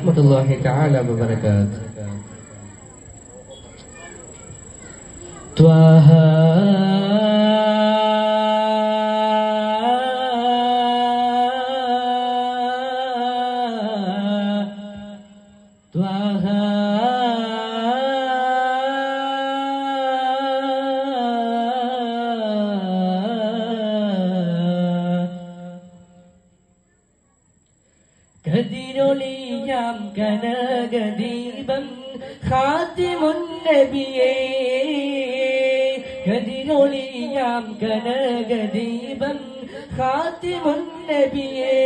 വറഹ്മത്തുള്ളാഹി തആല വബറകാതുഹു. ത്വാഹ ത്വാഹ കതിരൊളിയാം കനകദീപം ഖാതിമുൻ നബിയേ, കതിരൊളിയാം കനകദീപം ഖാതിമുൻ നബിയേ,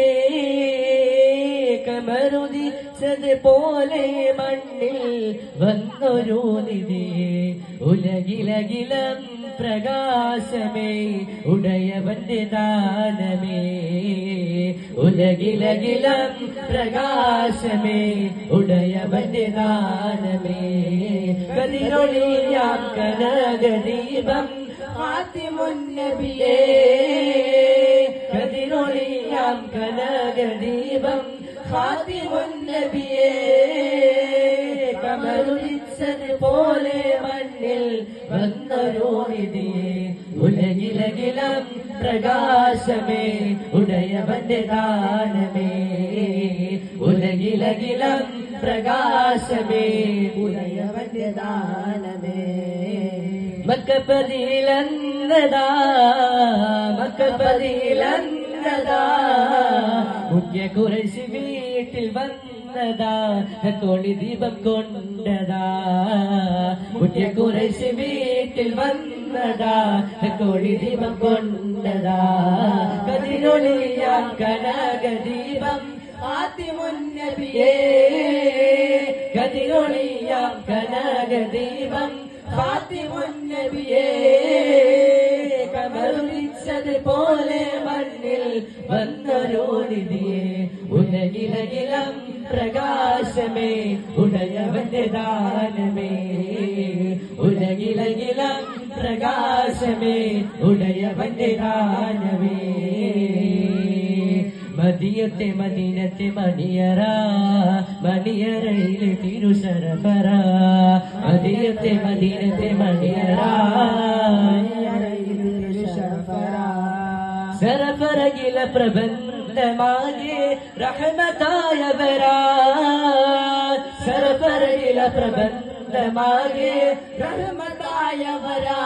കമറുദിച്ചത് പോലെ മണ്ണിൽ വന്നൊരു നിധിയേ, ഉലകിലകിലം പ്രകാശമേ ഉടയവന്റെ ദാനമേ, ഉലകിലകിലം പ്രകാശമേ ഉടയവന്റെ ദാനമേ, കതിരൊളിയാം കനകദീപം ഖാതിമുൻ നബിയേ, കതിരൊളിയാം കനകദീപം ഖാതിമുൻ നബിയേ, കമറുദിച്ചത് പോലെ മണ്ണിൽ വന്നൊരു നിധിയേ, ഉലകിലകിലം പ്രകാശമേ ഉടയവന്റെ ദാനമേ, ഉലകിലകിലം പ്രകാശമേ ഉടയവന്റെ ദാനമേ. മക്കപതിയിലന്നദാ മക്കപതിയിലന്നദാ, മുഖ്യ ഖുറൈശി വീട്ടിൽ വന്നതാ, കോളി ദീപം കൊണ്ടതാ, മുഖ്യ ഖുറൈശി വീട്ടിൽ വന്നതാ, കോളി ദീപം കൊണ്ടതാ, കതിരൊളിയാം കനകദീപം ഖാതിമുൻ നബിയേ, കതിരൊളിയാം കനകദീപം ഖാതിമുൻ നബിയേ, കമറുദിച്ചത് പോലെ മണ്ണിൽ വന്നൊരു നിധിയേ, ഉലകിലകിലം പ്രകാശമേ ഉടയവന്റെ ദാനമേ, ഉലകിലകിലം പ്രകാശമേ ഉടയവന്റെ ദാനമേ. മദിയത്തെ മദീനത്തെ മണിയറ, മണിയറയിലെ തിരുശരഫറ, മദിയത്തെ മദീനത്തെ മണിയറ, മണിയറയിലെ തിരുശരഫറ, ശരഫറകില പ്രബന്ധമാകെ റഹ്മത്തായവരാ, ശരഫറകില പ്രബന്ധമാകെ റഹ്മത്തായവരാ,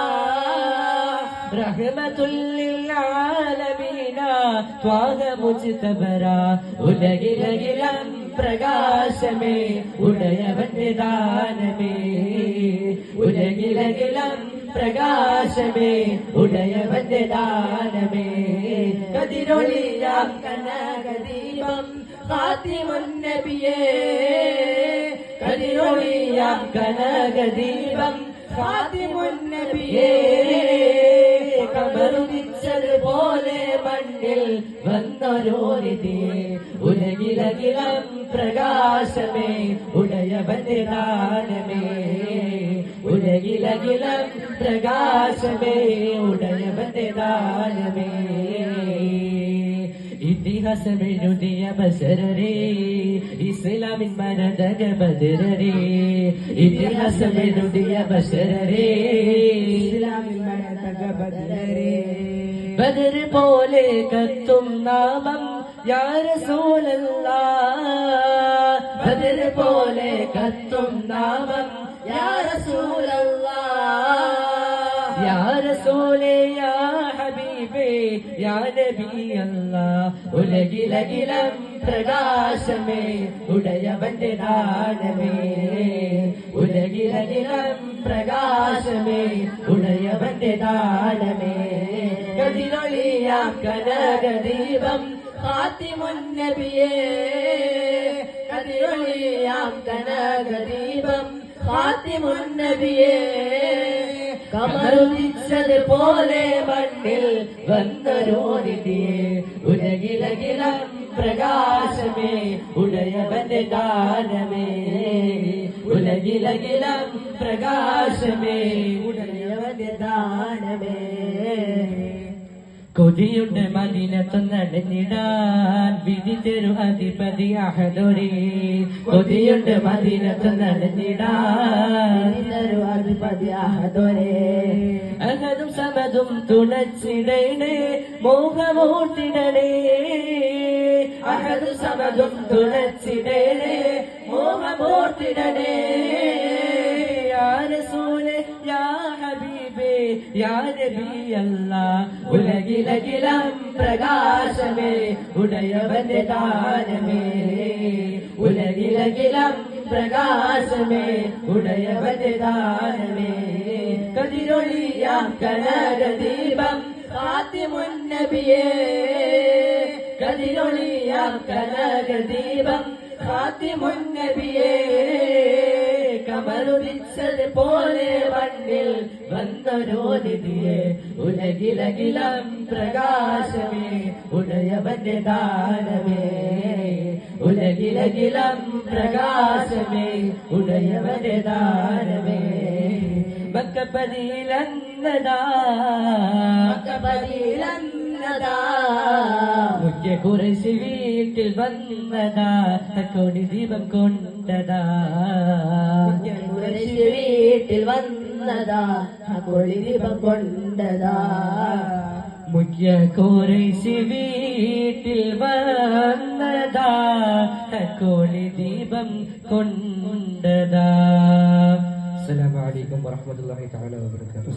റഹ്മത്തുൽ ലിൽ ആലമീന ത്വാഹ മുജ്തബരാ, ഉലകിലകിലം പ്രകാശമേ ഉടയവന്റെ ദാനമേ, ഉലകിലകിലം പ്രകാശമേ ഉടയവന്റെ ദാനമേ, കതിരൊളിയാം കനകദീപം ഖാതിമുൻ നബിയേ, കതിരൊളിയാം കനകദീപം ഖാതിമുൻ നബിയേ, കമറുദിച്ചത് പോലെ മണ്ണിൽ വന്നൊരു നിധിയേ, ഉലകിലകിലം പ്രകാശമേ ഉടയവന്റെ ദാനമേ, ഉലകിലകിലം പ്രകാശമേ ഉടയവന്റെ ദാനമേ. ഇതിഹാസമെഴുതിയ ബശരരേ, ഇസ്ലാമിൻ മരതക ബദരരേ, ഇതിഹാസമെഴുതിയ ബശരരേ, ഇസ്ലാമിൻ മരതക ബദരരേ, ബദർ പോലെ കത്തും നാമം യാ റസൂലല്ലാഹ്, ബദർ പോലെ കത്തും നാമം യാ റസൂലല്ലാഹ്, യാ റസൂലേ യാ ഹബീബേ യാ നബി അല്ലാഹ്, ഉലകിലകിലം പ്രകാശമേ ഉടയവന്റെ ദാനമേ, ഉലകിലകിലം പ്രകാശമേ ഉടയവന്റെ ദാനമേ, കതിരൊളിയാം കനകദീപം ഖാതിമുൻ നബിയേ, കതിരൊളിയാം കനകദീപം ഖാതിമുൻ നബിയേ, കമറുദിച്ചത് പോലെ മണ്ണിൽ വന്നൊരു നിധിയേ, ഉലകിലകിലം പ്രകാശമേ ഉടയവന്റെ ദാനമേ, ഉലകിലകിലം പ്രകാശമേ ഉടയവന്റെ ദാനമേ. കൊതിയുണ്ട് മദീനത്തൊന്നടഞ്ഞിടാൻ വിധി തരു അധിപതി അഹദൊരേ കൊതിയുണ്ട് മദീനത്തൊന്നടഞ്ഞിടാൻ തരു അധിപതി അഹദൊരേ അഹദും സമതും തുണച്ചിടണേ മോഹമൂട്ടിടണേ അഹദും സമതും തുണച്ചിടണേ മോഹമൂട്ടിടണേ യാ റസൂലേ യാ ഹബീബേ യാ നബി അല്ലാഹ് ഉലകിലകിലം പ്രകാശമേ ഉടയവന്റെ ദാനമേ ഉലകിലകിലം പ്രകാശമേ ഉടയവന്റെ ദാനമേ കതിരൊളിയാം കനകദീപം ഫാത്തിമുൻ നബിയേ കതിരൊളിയാം കനകദീപം ഫാത്തിമുൻ നബിയേ കമലുദിച്ചത് പോലെ മണ്ണിൽ വന്നൊരു നിധിയെ ഉലകിലകിലം പ്രകാശമേ ഉടയവന്റെ ദാനമേ ഉലകിലകിലം പ്രകാശമേ ഉടയവന്റെ ദാനമേ മക്കപതിയിലന്നദാ മുഖ്യ കുറേശി വീട്ടിൽ വന്നതാ തക്കോടി ദീപം കൊണ്ടതാ മുഖ്യ കുറേശി വീട്ടിൽ വന്നതാ തക്കോടി ദീപം കൊണ്ടതാ മുഖ്യ കുറേശി വീട്ടിൽ വന്നതാ തക്കോടി ദീപം കൊണ്ടതാ. അസ്സലാമു അലൈക്കും വറഹ്മത്തുള്ളാഹി തആല വബറകാതുഹു.